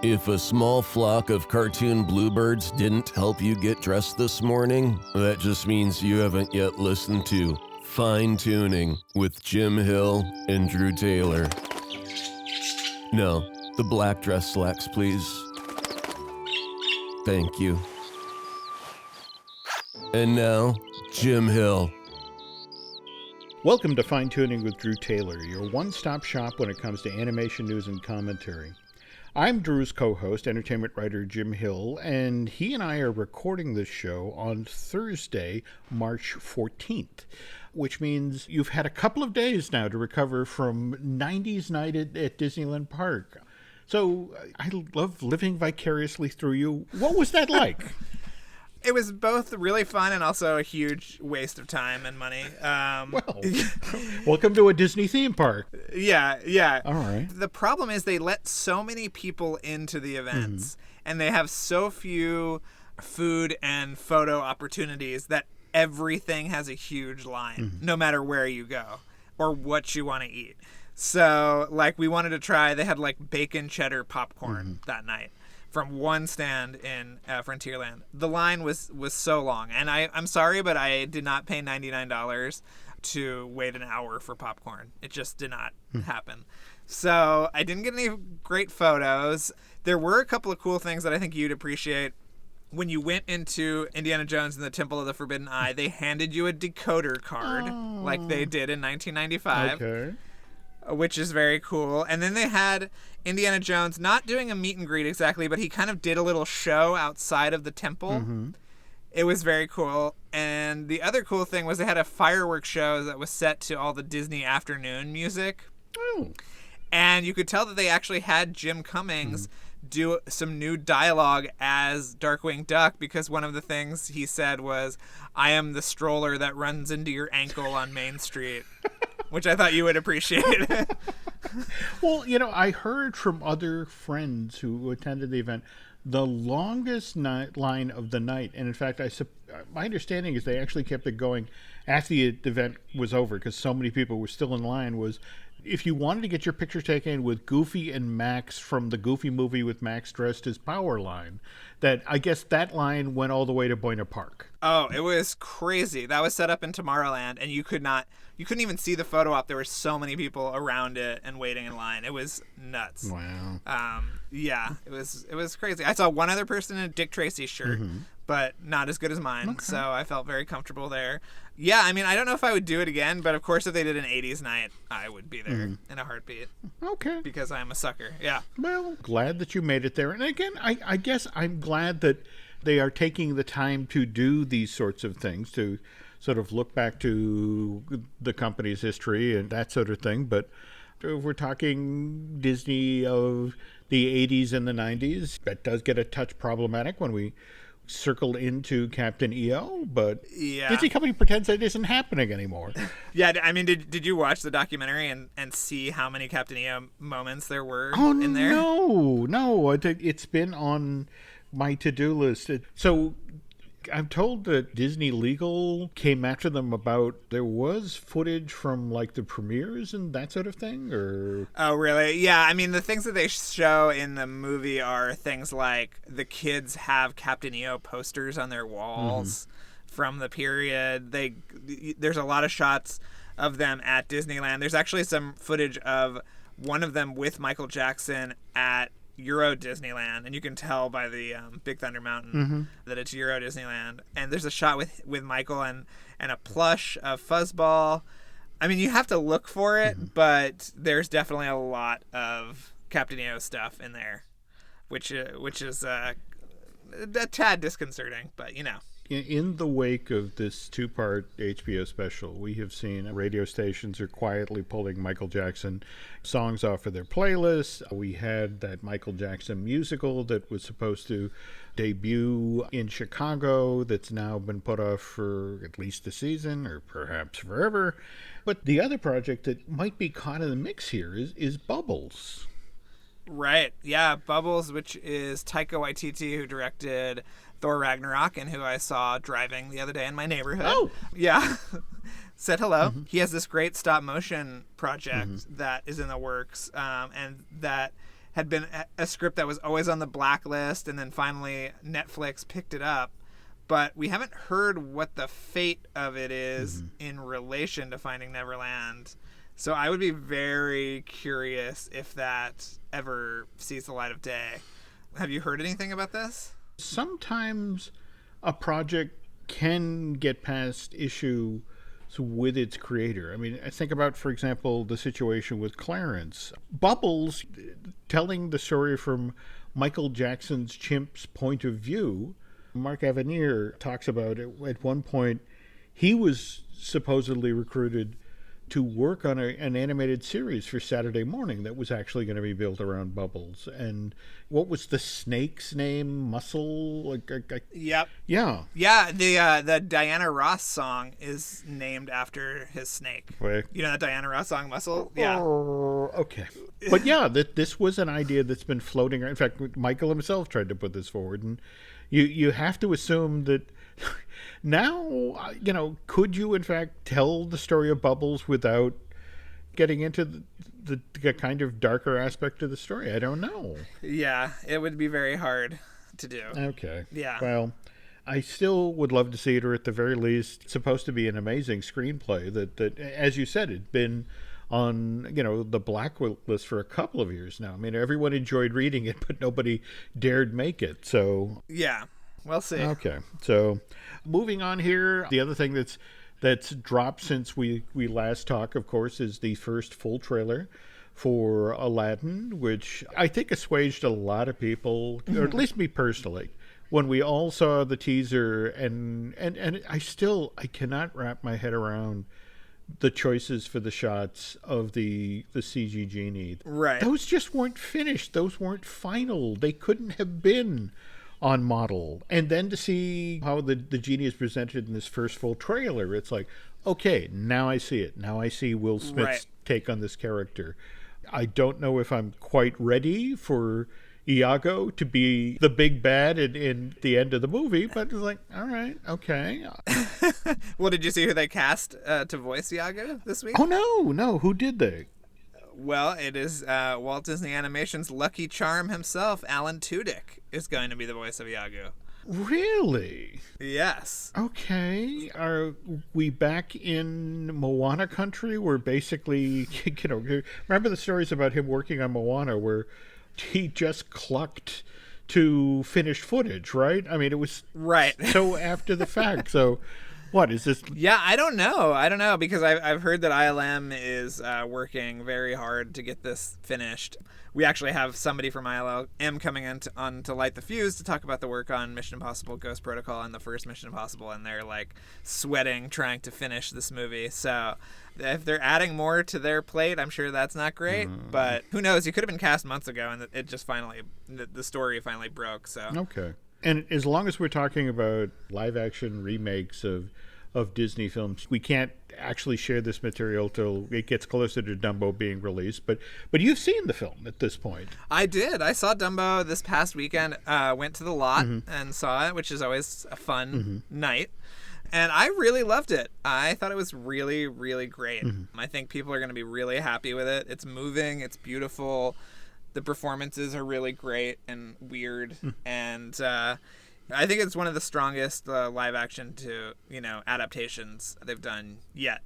If a small flock of cartoon bluebirds didn't help you get dressed this morning, that just means you haven't yet listened to Fine Tuning with Jim Hill and Drew Taylor. No, the black dress slacks, please. Thank you. And now, Jim Hill. Welcome to Fine Tuning with Drew Taylor, your one-stop shop when it comes to animation news and commentary. I'm Drew's co-host, entertainment writer Jim Hill, and he and I are recording this show on Thursday, March 14th, which means you've had a couple of days now to recover from 90s night at Disneyland Park. So I love living vicariously through you. What was that like? It was both really fun and also a huge waste of time and money. Well, welcome to a Disney theme park. Yeah. All right. The problem is they let so many people into the events, and they have so few food and photo opportunities that everything has a huge line, no matter where you go or what you want to eat. So, like, we wanted to try, they had, like, bacon cheddar popcorn that night from one stand in Frontierland. The line was so long, and I'm sorry, but I did not pay $99 to wait an hour for popcorn. It just did not happen. So I didn't get any great photos. There were a couple of cool things that I think you'd appreciate. When you went into Indiana Jones and the Temple of the Forbidden Eye, they handed you a decoder card like they did in 1995. Okay. Which is very cool. And then they had Indiana Jones not doing a meet and greet exactly, but he kind of did a little show outside of the temple. It was very cool. And the other cool thing was they had a fireworks show that was set to all the Disney afternoon music. Oh. And you could tell that they actually had Jim Cummings do some new dialogue as Darkwing Duck, because one of the things he said was, "I am the stroller that runs into your ankle on Main Street." Which I thought you would appreciate. Well, I heard from other friends who attended the event, the longest line of the night, and in fact, my understanding is they actually kept it going after the event was over because so many people were still in line, was if you wanted to get your picture taken with Goofy and Max from the Goofy movie with Max dressed as Power line, that I guess that line went all the way to Buena Park. Oh, it was crazy. That was set up in Tomorrowland, and you couldn't even see the photo op. There were so many people around it and waiting in line. It was nuts. Wow. Yeah, it was crazy. I saw one other person in a Dick Tracy shirt, but not as good as mine. Okay. So I felt very comfortable there. Yeah, I mean, I don't know if I would do it again, but of course if they did an 80s night, I would be there in a heartbeat. Okay. Because I'm a sucker. Yeah. Well, glad that you made it there. And again, I guess I'm glad that they are taking the time to do these sorts of things, to sort of look back to the company's history and that sort of thing. But if we're talking Disney of the 80s and the 90s, that does get a touch problematic when we circled into Captain EO, but Disney Company pretends that isn't happening anymore. Yeah, I mean, did you watch the documentary and see how many Captain EO moments there were in there? No, it's been on my to-do list. So I'm told that Disney Legal came after them about there was footage from like the premieres and that sort of thing, or... Oh, really? Yeah, I mean, the things that they show in the movie are things like the kids have Captain EO posters on their walls from the period. There's a lot of shots of them at Disneyland. There's actually some footage of one of them with Michael Jackson at Euro Disneyland, and you can tell by the Big Thunder Mountain that it's Euro Disneyland. And there's a shot with Michael and a plush of Fuzzball. I mean, you have to look for it, but there's definitely a lot of Captain EO stuff in there, which is a tad disconcerting, but In the wake of this two-part HBO special, we have seen radio stations are quietly pulling Michael Jackson songs off of their playlists. We had that Michael Jackson musical that was supposed to debut in Chicago that's now been put off for at least a season or perhaps forever. But the other project that might be caught in the mix here is Bubbles. Right. Yeah, Bubbles, which is Taika Waititi, who directed Thor Ragnarok and who I saw driving the other day in my neighborhood. Oh! Yeah. Said hello. He has this great stop motion project that is in the works and that had been a script that was always on the blacklist, and then finally Netflix picked it up. But we haven't heard what the fate of it is in relation to Finding Neverland. So I would be very curious if that ever sees the light of day. Have you heard anything about this? Sometimes a project can get past issue with its creator. I mean, I think about, for example, the situation with Clarence. Bubbles, telling the story from Michael Jackson's Chimp's point of view, Mark Avenir talks about it. At one point, he was supposedly recruited to work on an animated series for Saturday morning that was actually going to be built around Bubbles. And what was the snake's name? Muscle? Yep. Yeah. Yeah, the Diana Ross song is named after his snake. Wait. You know that Diana Ross song, Muscle? Yeah. Okay. But yeah, this was an idea that's been floating around. In fact, Michael himself tried to put this forward. And you have to assume that now, could you in fact tell the story of Bubbles without getting into the kind of darker aspect of the story? I don't know. Yeah, it would be very hard to do. Okay. Yeah. Well, I still would love to see it, or at the very least, it's supposed to be an amazing screenplay that as you said, had been on, the blacklist for a couple of years now. I mean, everyone enjoyed reading it, but nobody dared make it. So yeah, we'll see. Okay. So moving on here, the other thing that's dropped since we last talked, of course, is the first full trailer for Aladdin, which I think assuaged a lot of people, or at least me personally, when we all saw the teaser, and I cannot wrap my head around the choices for the shots of the CG genie. Right. Those just weren't finished. Those weren't final. They couldn't have been on model. And then to see how the genie is presented in this first full trailer, it's like, okay, now I see it. Now I see Will Smith's take on this character. I don't know if I'm quite ready for Iago to be the big bad in the end of the movie, but it's like, all right, okay. Well, did you see who they cast to voice Iago this week? Oh, no. Who did they? Well, it is Walt Disney Animation's Lucky Charm himself, Alan Tudyk, is going to be the voice of Iago. Really? Yes. Okay. Are we back in Moana country where basically, remember the stories about him working on Moana where he just clucked to finished footage, right? I mean, it was so after the fact. So what is this? Yeah, I don't know because I've heard that ILM is working very hard to get this finished. We actually have somebody from ILM coming on to light the fuse to talk about the work on Mission Impossible Ghost Protocol and the first Mission Impossible, and they're like sweating trying to finish this movie. So if they're adding more to their plate, I'm sure that's not great, but who knows? He could have been cast months ago, and it just the story finally broke. So okay. And as long as we're talking about live action remakes of Disney films, we can't actually share this material till it gets closer to Dumbo being released. But you've seen the film at this point. I did. I saw Dumbo this past weekend. Went to the lot and saw it, which is always a fun night. And I really loved it. I thought it was really, really great. I think people are going to be really happy with it. It's moving. It's beautiful. The performances are really great and weird. And I think it's one of the strongest live action adaptations they've done yet.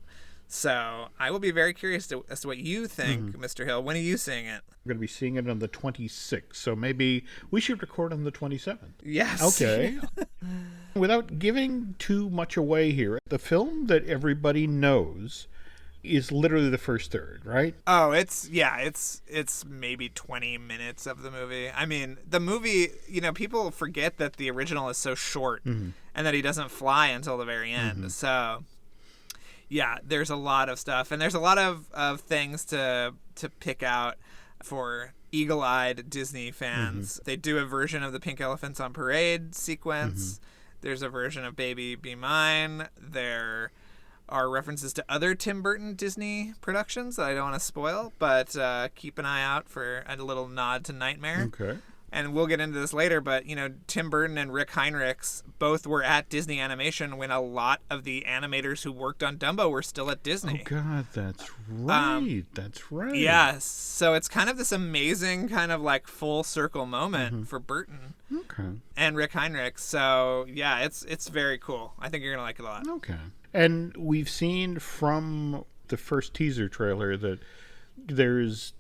So I will be very curious as to what you think, Mr. Hill. When are you seeing it? We're going to be seeing it on the 26th, so maybe we should record on the 27th. Yes. Okay. Without giving too much away here, the film that everybody knows is literally the first third, right? Oh, it's maybe 20 minutes of the movie. I mean, the movie, people forget that the original is so short and that he doesn't fly until the very end. So yeah, there's a lot of stuff, and there's a lot of things to pick out for eagle-eyed Disney fans. They do a version of the Pink Elephants on Parade sequence. There's a version of Baby Be Mine. There are references to other Tim Burton Disney productions that I don't want to spoil, but keep an eye out for a little nod to Nightmare. Okay. And we'll get into this later, but, Tim Burton and Rick Heinrichs both were at Disney Animation when a lot of the animators who worked on Dumbo were still at Disney. Oh, God, that's right. That's right. Yeah, so it's kind of this amazing kind of like full circle moment for Burton and Rick Heinrichs. So, yeah, it's very cool. I think you're going to like it a lot. Okay. And we've seen from the first teaser trailer that there's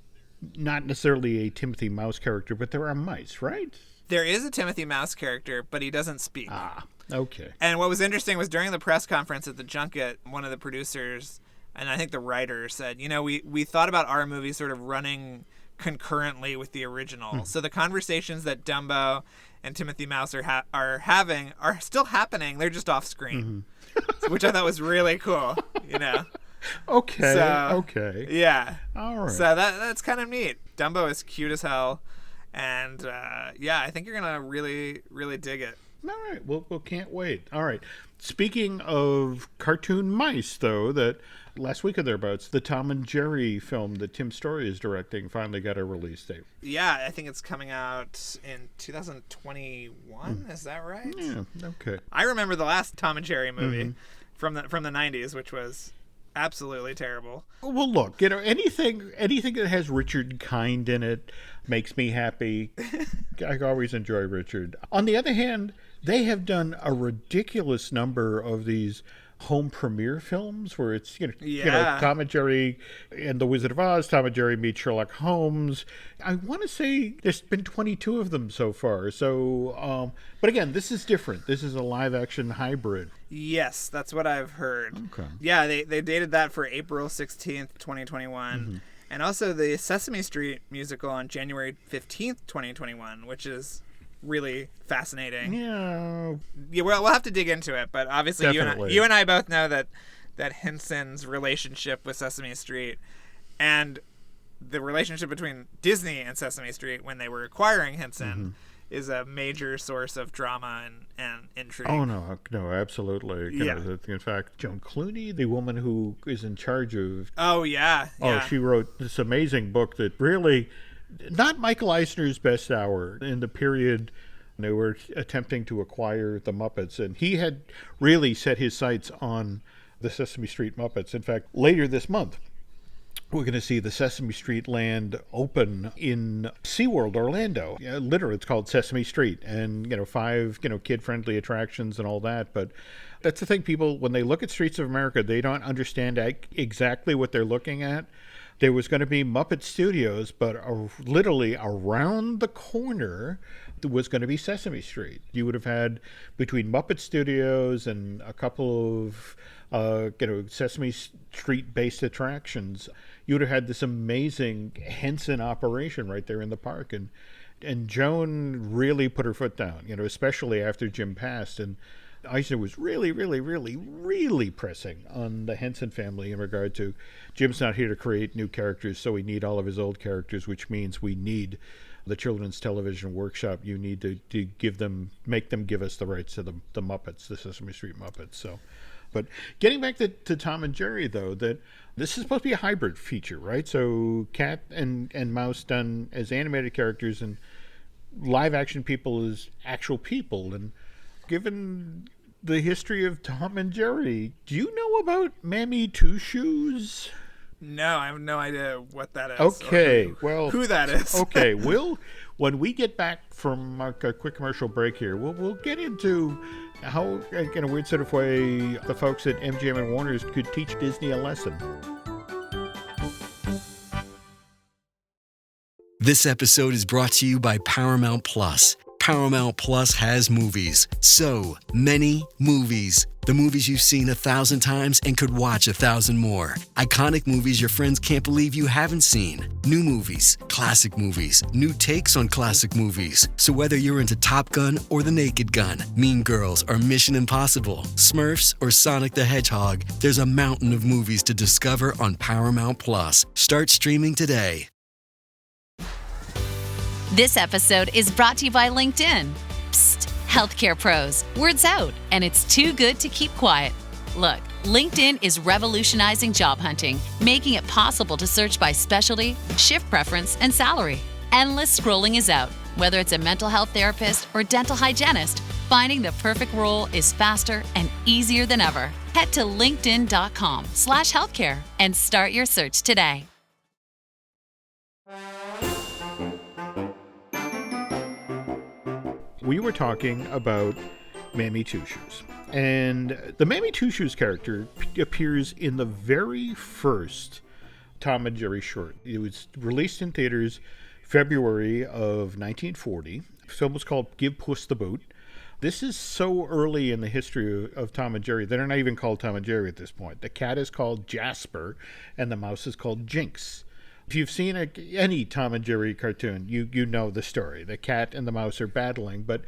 not necessarily a Timothy Mouse character, but there are mice, right? There is a Timothy Mouse character, but he doesn't speak. Ah, okay. And what was interesting was during the press conference at the junket, one of the producers, and I think the writer said, we thought about our movie sort of running concurrently with the original. So the conversations that Dumbo and Timothy Mouse are having are still happening. They're just off screen, which I thought was really cool, Okay. Yeah. All right. So that's kind of neat. Dumbo is cute as hell. And, I think you're going to really, really dig it. All right. Well, can't wait. All right. Speaking of cartoon mice, though, that last week or thereabouts, the Tom and Jerry film that Tim Story is directing finally got a release date. Yeah, I think it's coming out in 2021. Is that right? Yeah. Okay. I remember the last Tom and Jerry movie from the 90s, which was absolutely terrible. Well, look, anything that has Richard Kind in it makes me happy. I always enjoy Richard. On the other hand, they have done a ridiculous number of these home premiere films where it's Tom and Jerry and the Wizard of Oz, Tom and Jerry meet Sherlock Holmes. I want to say there's been 22 of them so far. So, but again, this is different. This is a live action hybrid. Yes, that's what I've heard. Okay. Yeah, they dated that for April 16th, 2021. And also the Sesame Street musical on January 15th, 2021, which is really fascinating. Yeah. We'll have to dig into it, but obviously you and I both know that Henson's relationship with Sesame Street and the relationship between Disney and Sesame Street when they were acquiring Henson is a major source of drama and intrigue. Oh, no, absolutely. In fact, Joan Clooney, the woman who is in charge of... Oh, yeah. She wrote this amazing book that really... Not Michael Eisner's best hour in the period they were attempting to acquire the Muppets, and he had really set his sights on the Sesame Street Muppets. In fact, later this month, we're going to see the Sesame Street land open in SeaWorld Orlando. Literally, it's called Sesame Street, and 5 kid-friendly attractions and all that. But that's the thing, people, when they look at Streets of America, they don't understand exactly what they're looking at. There was going to be Muppet Studios, but literally around the corner was going to be Sesame Street. You would have had between Muppet Studios and a couple of Sesame Street-based attractions, you would have had this amazing Henson operation right there in the park. And Joan really put her foot down, especially after Jim passed. And Eisner was really, really, really, really pressing on the Henson family in regard to Jim's not here to create new characters, so we need all of his old characters, which means we need the Children's Television Workshop. You need to make them give us the rights to the Muppets, the Sesame Street Muppets. So, but getting back to Tom and Jerry, though, that this is supposed to be a hybrid feature, right? So cat and mouse done as animated characters and live action people as actual people. And given the history of Tom and Jerry, do you know about Mammy Two Shoes? No, I have no idea what that is. Okay, who that is. Okay, when we get back from a quick commercial break here, we'll get into how, in a weird sort of way, the folks at MGM and Warner's could teach Disney a lesson. This episode is brought to you by Paramount Plus. Paramount Plus has movies. So many movies. The movies you've seen 1,000 times and could watch 1,000 more. Iconic movies your friends can't believe you haven't seen. New movies, classic movies, new takes on classic movies. So whether you're into Top Gun or The Naked Gun, Mean Girls or Mission Impossible, Smurfs or Sonic the Hedgehog, there's a mountain of movies to discover on Paramount Plus. Start streaming today. This episode is brought to you by LinkedIn. Psst, healthcare pros, word's out, and it's too good to keep quiet. Look, LinkedIn is revolutionizing job hunting, making it possible to search by specialty, shift preference, and salary. Endless scrolling is out. Whether it's a mental health therapist or dental hygienist, finding the perfect role is faster and easier than ever. Head to linkedin.com/healthcare and start your search today. We were talking about Mammy Two Shoes. And the Mammy Two Shoes character appears in the very first Tom and Jerry short. It was released in theaters February of 1940. The film was called Give Puss the Boot. This is so early in the history of Tom and Jerry. They're not even called Tom and Jerry at this point. The cat is called Jasper, and the mouse is called Jinx. If you've seen any Tom and Jerry cartoon, you know the story. The cat and the mouse are battling, but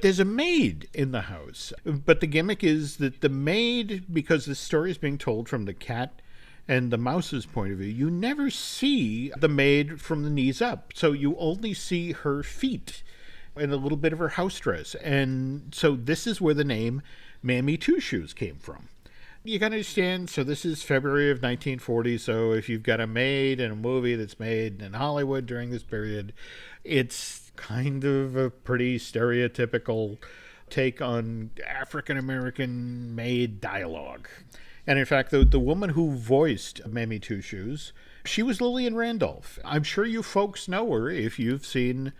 there's a maid in the house. But the gimmick is that the maid, because the story is being told from the cat and the mouse's point of view, you never see the maid from the knees up. So you only see her feet and a little bit of her house dress. And so this is where the name Mammy Two Shoes came from. You got to understand, so this is February of 1940, so if you've got a maid in a movie that's made in Hollywood during this period, it's kind of a pretty stereotypical take on African-American maid dialogue. And in fact, the woman who voiced Mammy Two Shoes, she was Lillian Randolph. I'm sure you folks know her if you've seen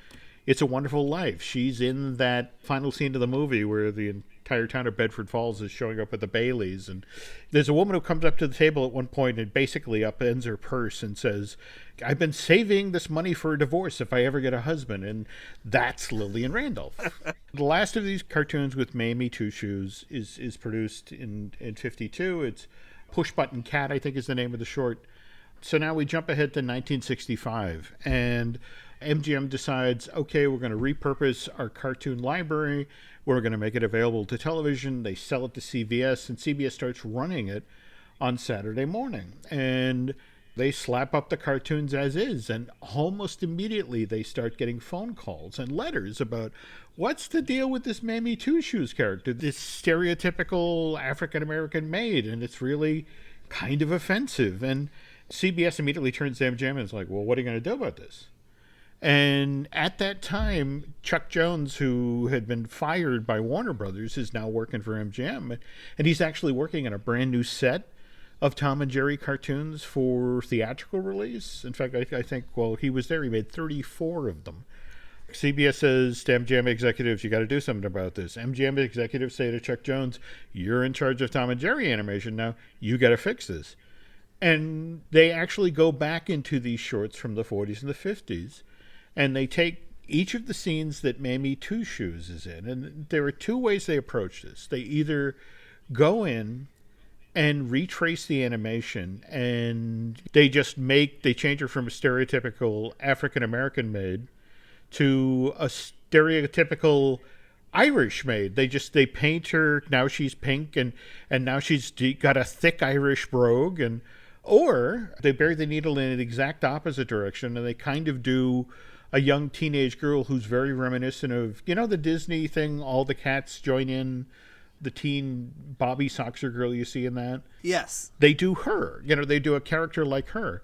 It's a Wonderful Life. She's in that final scene of the movie where the entire town of Bedford Falls is showing up at the Baileys. And there's a woman who comes up to the table at one point and basically upends her purse and says, I've been saving this money for a divorce if I ever get a husband. And that's Lillian Randolph. The last of these cartoons with Mammy Two Shoes is produced in 52. It's Push Button Cat, I think is the name of the short. So now we jump ahead to 1965, and MGM decides, okay, we're going to repurpose our cartoon library. We're going to make it available to television. They sell it to CBS, and CBS starts running it on Saturday morning. And they slap up the cartoons as is, and almost immediately they start getting phone calls and letters about what's the deal with this Mammy Two Shoes character, this stereotypical African-American maid, and it's really kind of offensive. And CBS immediately turns to MGM and is like, well, what are you going to do about this? And at that time, Chuck Jones, who had been fired by Warner Brothers, is now working for MGM. And he's actually working on a brand new set of Tom and Jerry cartoons for theatrical release. In fact, I think, well, he was there. He made 34 of them. CBS says to MGM executives, you got to do something about this. MGM executives say to Chuck Jones, you're in charge of Tom and Jerry animation now. You got to fix this. And they actually go back into these shorts from the 40s and the 50s, and they take each of the scenes that Mammy Two Shoes is in. And there are two ways they approach this. They either go in and retrace the animation, and they change her from a stereotypical African-American maid to a stereotypical Irish maid. They paint her, now she's pink, and now she's got a thick Irish brogue, or they bury the needle in an exact opposite direction, and they kind of do a young teenage girl who's very reminiscent of, the Disney thing, all the cats join in, the teen Bobby Soxer girl you see in that? Yes. They do her. They do a character like her.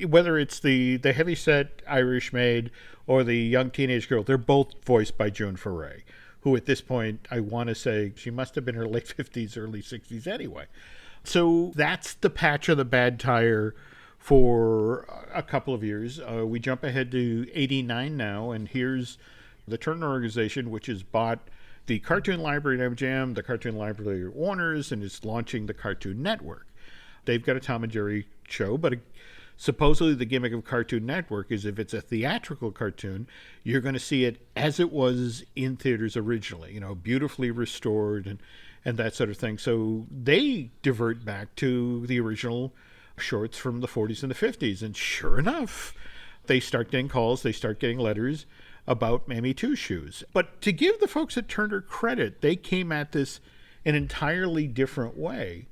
Whether it's the heavyset Irish maid or the young teenage girl, they're both voiced by June Foray, who at this point, I want to say, she must have been her late 50s, early 60s anyway. So that's the patch of the bad tire for a couple of years. We jump ahead to 89 now, and here's the Turner Organization, which has bought the Cartoon Library at MGM, the Cartoon Library at Warner's, and is launching the Cartoon Network. They've got a Tom and Jerry show, but supposedly the gimmick of Cartoon Network is if it's a theatrical cartoon, you're going to see it as it was in theaters originally, beautifully restored and that sort of thing. So they divert back to the original shorts from the 40s and the 50s. And sure enough, they start getting calls, they start getting letters about Mammy Two Shoes. But to give the folks at Turner credit, they came at this an entirely different way.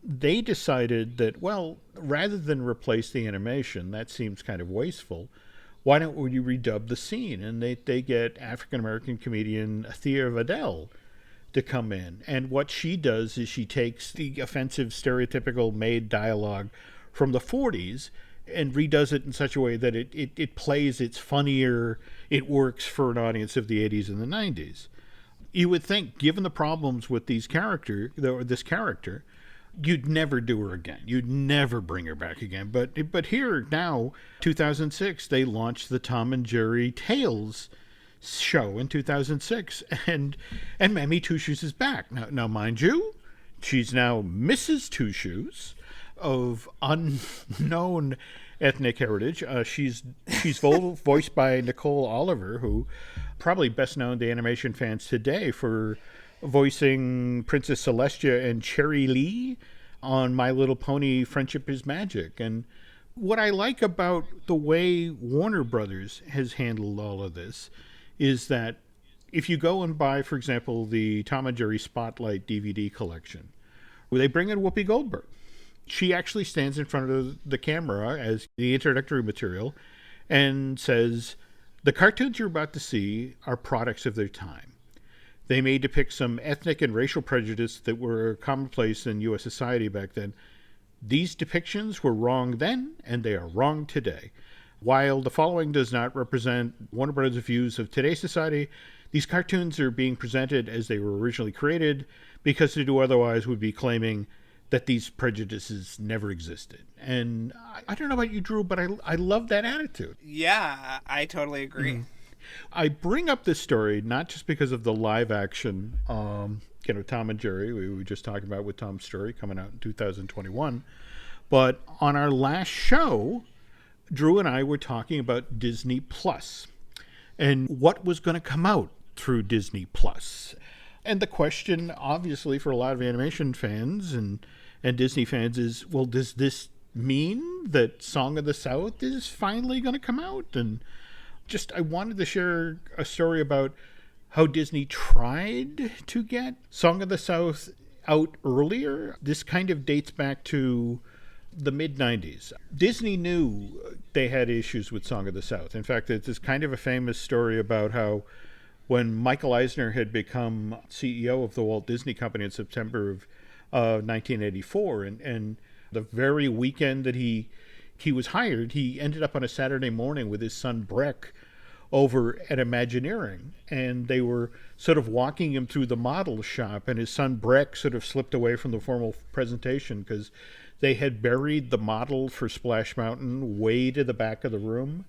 They decided that, well, rather than replace the animation, that seems kind of wasteful, why don't we redub the scene? And they get African-American comedian Thea Vidal to come in. And what she does is she takes the offensive, stereotypical maid dialogue from the 40s and redoes it in such a way that it plays, it's funnier, it works for an audience of the 80s and the 90s. You would think, given the problems with this character, you'd never do her again. You'd never bring her back again. But here now, 2006, they launched the Tom and Jerry Tales show in 2006, and Mammy Two Shoes is back. Now, mind you, she's now Mrs. Two Shoes of unknown ethnic heritage. She's voiced by Nicole Oliver, who probably best known to animation fans today for voicing Princess Celestia and Cherry Lee on My Little Pony: Friendship is Magic. And what I like about the way Warner Brothers has handled all of this is that if you go and buy, for example, the Tom and Jerry Spotlight DVD collection, where they bring in Whoopi Goldberg, she actually stands in front of the camera as the introductory material and says, "The cartoons you're about to see are products of their time. They may depict some ethnic and racial prejudice that were commonplace in U.S. society back then. These depictions were wrong then, and they are wrong today. While the following does not represent Warner Brothers' views of today's society, these cartoons are being presented as they were originally created, because to do otherwise would be claiming that these prejudices never existed." And I don't know about you, Drew, but I love that attitude. Yeah, I totally agree. Mm-hmm. I bring up this story not just because of the live action, Tom and Jerry, we were just talking about with Tom's Story coming out in 2021, but on our last show, Drew and I were talking about Disney Plus and what was going to come out through Disney Plus. And the question, obviously, for a lot of animation fans and Disney fans is, well, does this mean that Song of the South is finally going to come out? And just, I wanted to share a story about how Disney tried to get Song of the South out earlier. This kind of dates back to the mid-90s. Disney knew they had issues with Song of the South. In fact, it's kind of a famous story about how when Michael Eisner had become CEO of the Walt Disney Company in September of 1984, and the very weekend that he was hired, he ended up on a Saturday morning with his son Breck over at Imagineering, and they were sort of walking him through the model shop, and his son Breck sort of slipped away from the formal presentation because they had buried the model for Splash Mountain way to the back of the room.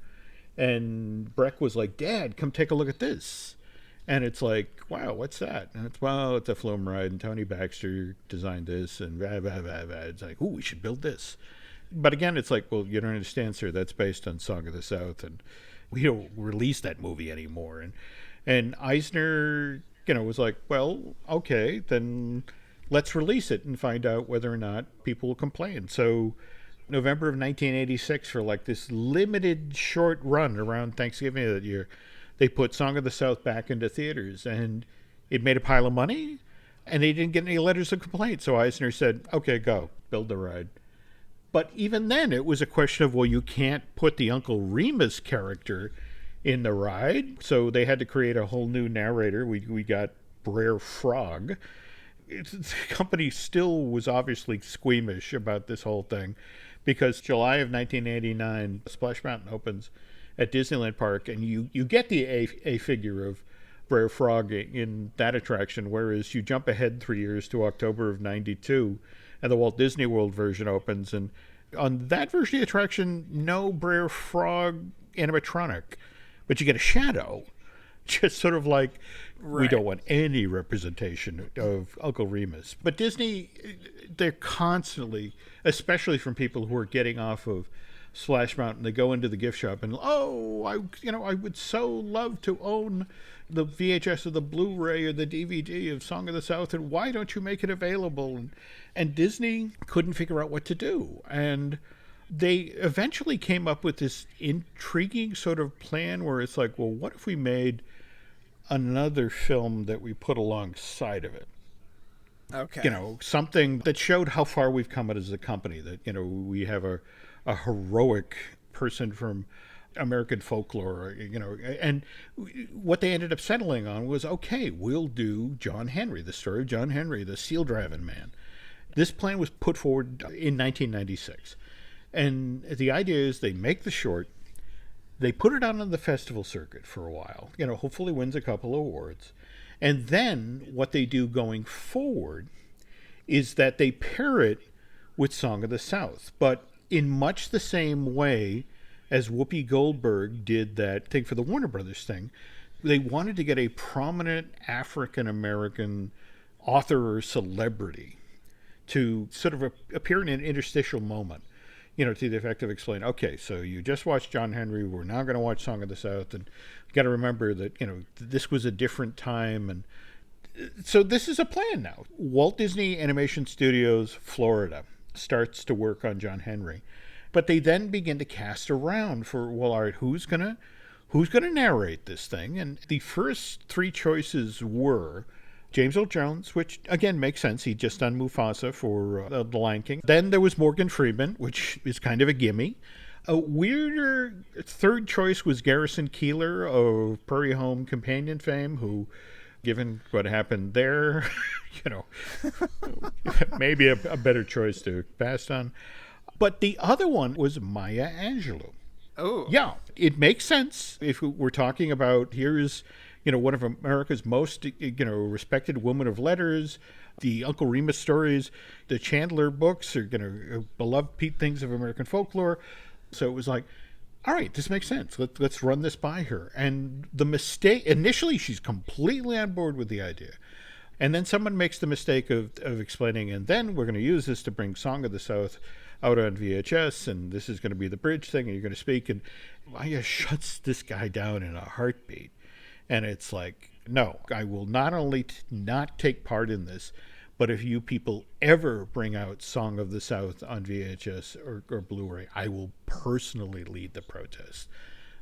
And Breck was like, "Dad, come take a look at this." And it's like, "Wow, what's that?" And it's a flume ride, and Tony Baxter designed this, and blah, blah, blah, blah. It's like, "Ooh, we should build this." But again, it's like, well, you don't understand, sir. That's based on Song of the South, and we don't release that movie anymore. And Eisner, was like, well, okay, then let's release it and find out whether or not people will complain. So November of 1986, for like this limited short run around Thanksgiving that year, they put Song of the South back into theaters, and it made a pile of money, and they didn't get any letters of complaint. So Eisner said, "Okay, go, build the ride." But even then, it was a question of, well, you can't put the Uncle Remus character in the ride. So they had to create a whole new narrator. We got Brer Frog. The company still was obviously squeamish about this whole thing, because July of 1989, Splash Mountain opens at Disneyland Park, and you get the a figure of Brer Frog in that attraction, whereas you jump ahead 3 years to October of 92, and the Walt Disney World version opens, and on that version of the attraction, no Brer Frog animatronic, but you get a shadow, just sort of like, right. We don't want any representation of Uncle Remus. But Disney, they're constantly, especially from people who are getting off of Splash Mountain, they go into the gift shop and, I would so love to own the VHS or the Blu-ray or the DVD of Song of the South, and why don't you make it available? And Disney couldn't figure out what to do. And they eventually came up with this intriguing sort of plan where it's like, well, what if we made another film that we put alongside of it? Okay. Something that showed how far we've come as a company, that, we have a heroic person from American folklore, and what they ended up settling on was, okay, we'll do John Henry, the story of John Henry, the seal driving man. This plan was put forward in 1996. And the idea is they make the short, they put it out on the festival circuit for a while, hopefully wins a couple of awards. And then what they do going forward is that they pair it with Song of the South, but in much the same way as Whoopi Goldberg did that thing for the Warner Brothers thing. They wanted to get a prominent African-American author or celebrity to sort of appear in an interstitial moment, to the effect of explain, okay, so you just watched John Henry, we're now going to watch Song of the South, and you got to remember that, this was a different time. And so this is a plan now. Walt Disney Animation Studios, Florida, starts to work on John Henry. But they then begin to cast around for, well, all right, who's going to narrate this thing? And the first three choices were James Earl Jones, which, again, makes sense. He'd just done Mufasa for The Lion King. Then there was Morgan Freeman, which is kind of a gimme. A weirder third choice was Garrison Keillor of Prairie Home Companion fame, who, given what happened there, maybe a better choice to pass on. But the other one was Maya Angelou. Oh. Yeah, it makes sense if we're talking about here's, one of America's most, respected women of letters, the Uncle Remus stories, the Chandler books are, beloved things of American folklore. So it was like, all right, this makes sense. Let's run this by her. And the mistake, initially she's completely on board with the idea. And then someone makes the mistake of explaining, and then we're going to use this to bring Song of the South out on VHS, and this is going to be the bridge thing, and you're going to speak. And Maya shuts this guy down in a heartbeat. And it's like, no, I will not only not take part in this, but if you people ever bring out Song of the South on VHS or Blu-ray, I will personally lead the protest.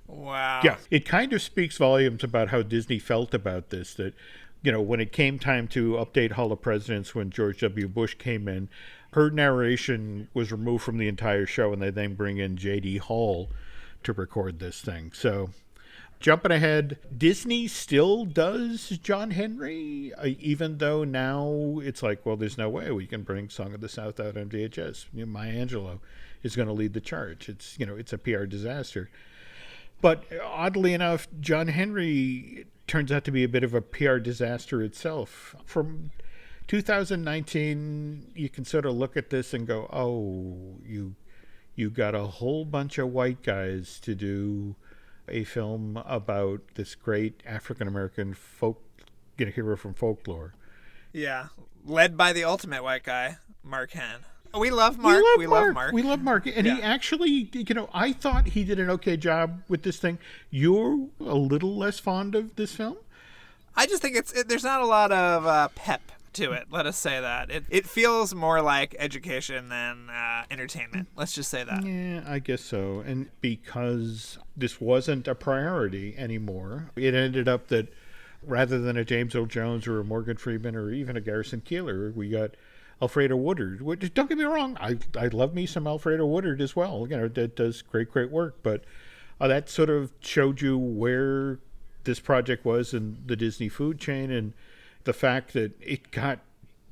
Wow. Yeah, it kind of speaks volumes about how Disney felt about this, that, when it came time to update Hall of Presidents when George W. Bush came in, her narration was removed from the entire show, and they then bring in J.D. Hall to record this thing. So, jumping ahead, Disney still does John Henry, even though now it's like, well, there's no way we can bring Song of the South out on VHS. Maya Angelou is going to lead the charge. It's, it's a PR disaster. But oddly enough, John Henry turns out to be a bit of a PR disaster itself. From 2019, you can sort of look at this and go, oh, you got a whole bunch of white guys to do a film about this great African-American folk, hero from folklore. Yeah. Led by the ultimate white guy, Mark Henn. We love Mark. We love Mark. We love Mark. And he actually, I thought he did an okay job with this thing. You're a little less fond of this film? I just think there's not a lot of pep to it. Let us say that. It feels more like education than entertainment. Let's just say that. Yeah, I guess so. And because this wasn't a priority anymore, it ended up that rather than a James Earl Jones or a Morgan Freeman or even a Garrison Keillor, we got Alfredo Woodard. Which, don't get me wrong, I love me some Alfredo Woodard as well. That does great work. But that sort of showed you where this project was in the Disney food chain, and the fact that it got,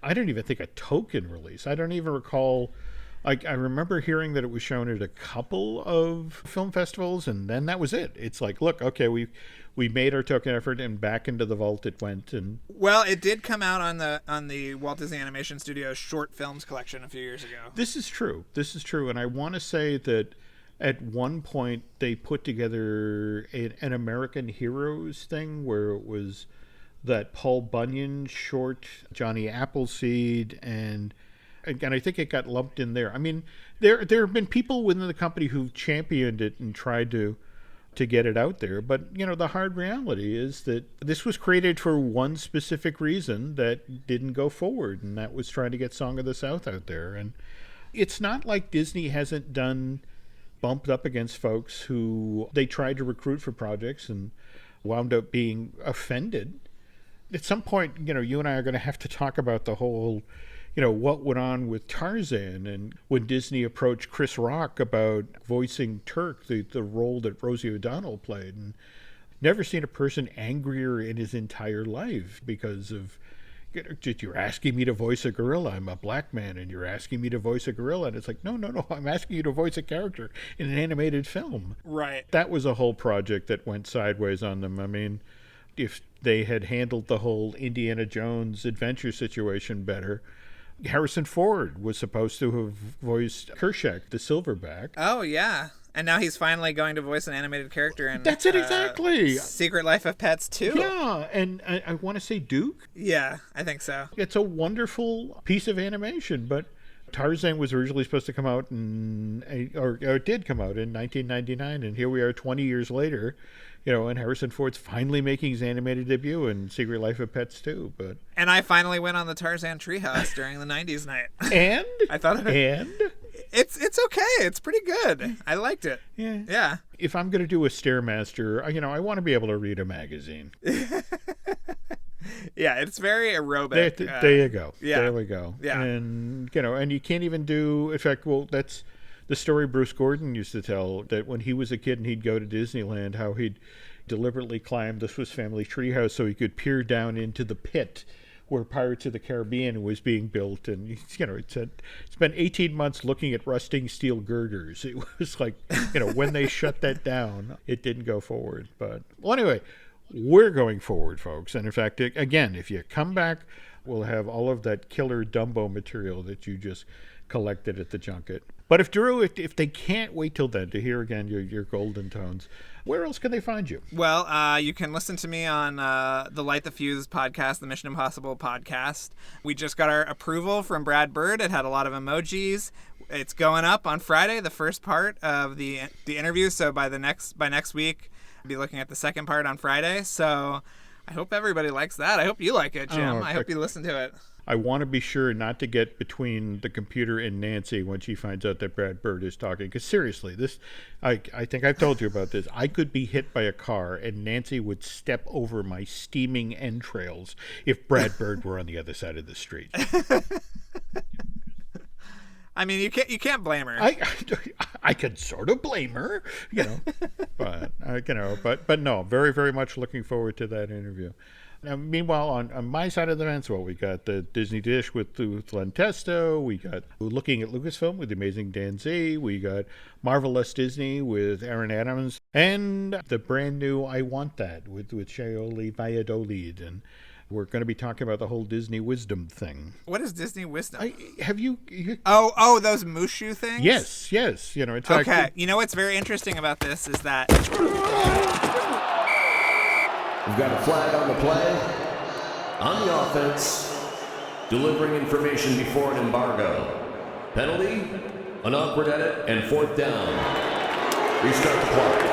I don't even think a token release. I don't even recall. I remember hearing that it was shown at a couple of film festivals, and then that was it. It's like, look, okay, we made our token effort, and back into the vault it went. And well, it did come out on the Walt Disney Animation Studios short films collection a few years ago. This is true, and I want to say that at one point they put together an American Heroes thing where it was that Paul Bunyan short, Johnny Appleseed, and I think it got lumped in there. I mean, there have been people within the company who've championed it and tried to get it out there. But, the hard reality is that this was created for one specific reason that didn't go forward, and that was trying to get Song of the South out there. And it's not like Disney hasn't bumped up against folks who they tried to recruit for projects and wound up being offended. At some point, you and I are going to have to talk about the whole, what went on with Tarzan, and when Disney approached Chris Rock about voicing Turk, the role that Rosie O'Donnell played, and never seen a person angrier in his entire life because of, you're asking me to voice a gorilla. I'm a black man, and you're asking me to voice a gorilla. And it's like, no, I'm asking you to voice a character in an animated film. Right. That was a whole project that went sideways on them. I mean, if they had handled the whole Indiana Jones adventure situation better. Harrison Ford was supposed to have voiced Kershak, the silverback. Oh, yeah. And now he's finally going to voice an animated character in That's it, exactly. Secret Life of Pets 2. Yeah, and I want to say Duke. Yeah, I think so. It's a wonderful piece of animation, but Tarzan was originally supposed to come out or it did come out in 1999, and here we are 20 years later, and Harrison Ford's finally making his animated debut in Secret Life of Pets 2. And I finally went on the Tarzan treehouse during the 90s night. And? I thought It's okay. It's pretty good. I liked it. Yeah. If I'm going to do a Stairmaster, I want to be able to read a magazine. Yeah, it's very aerobic. There you go. Yeah. There we go. Yeah. And, and you can't even do, in fact, that's the story Bruce Gordon used to tell, that when he was a kid and he'd go to Disneyland, how he'd deliberately climb the Swiss Family treehouse so he could peer down into the pit where Pirates of the Caribbean was being built. And, it spent 18 months looking at rusting steel girders. It was like, when they shut that down, it didn't go forward. But, well, anyway, we're going forward, folks. And in fact, again, if you come back, we'll have all of that killer Dumbo material that you just collected at the junket. But if they can't wait till then to hear again your golden tones, where else can they find you? Well, you can listen to me on the Light the Fuse podcast, the Mission Impossible podcast. We just got our approval from Brad Bird. It had a lot of emojis. It's going up on Friday, the first part of the interview. So by next week, I'll be looking at the second part on Friday. So I hope everybody likes that. I hope you like it, Jim. I hope you listen to it. I want to be sure not to get between the computer and Nancy when she finds out that Brad Bird is talking. Because seriously, I think I've told you about this. I could be hit by a car and Nancy would step over my steaming entrails if Brad Bird were on the other side of the street. I mean, you can't blame her. I could sort of blame her, but no, very, very much looking forward to that interview. Now, meanwhile, on my side of the fence, we got the Disney Dish with Len Testo. We got Looking at Lucasfilm with the amazing Dan Z. We got Marvelous Disney with Aaron Adams. And the brand new I Want That with Shaoli Valladolid. And we're going to be talking about the whole Disney Wisdom thing. What is Disney Wisdom? Have you... Oh, those Mushu things? Yes. In fact, okay. What's very interesting about this is that... We've got a flag on the play. On the offense, delivering information before an embargo. Penalty, an awkward edit, and fourth down. Restart the clock.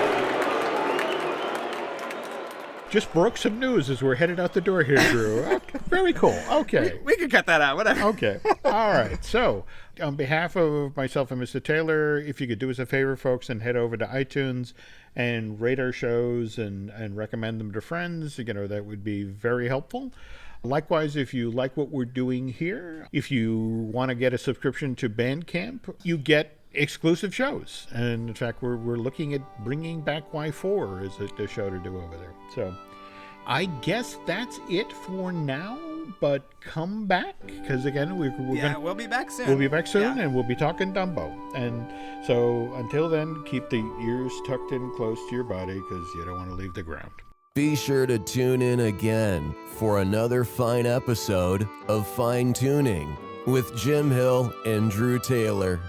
Just broke some news as we're headed out the door here, Drew. Very cool. Okay. We can cut that out, whatever. Okay. All right. So, on behalf of myself and Mr. Taylor, if you could do us a favor, folks, and head over to iTunes and rate our shows and recommend them to friends, that would be very helpful. Likewise, if you like what we're doing here, if you want to get a subscription to Bandcamp, you get exclusive shows. And in fact, we're looking at bringing back Y4 as a show to do over there. So I guess that's it for now, but come back, because again, we'll be back soon. We'll be back soon, and we'll be talking Dumbo. And so until then, keep the ears tucked in close to your body, because you don't want to leave the ground. Be sure to tune in again for another fine episode of Fine Tuning with Jim Hill and Drew Taylor.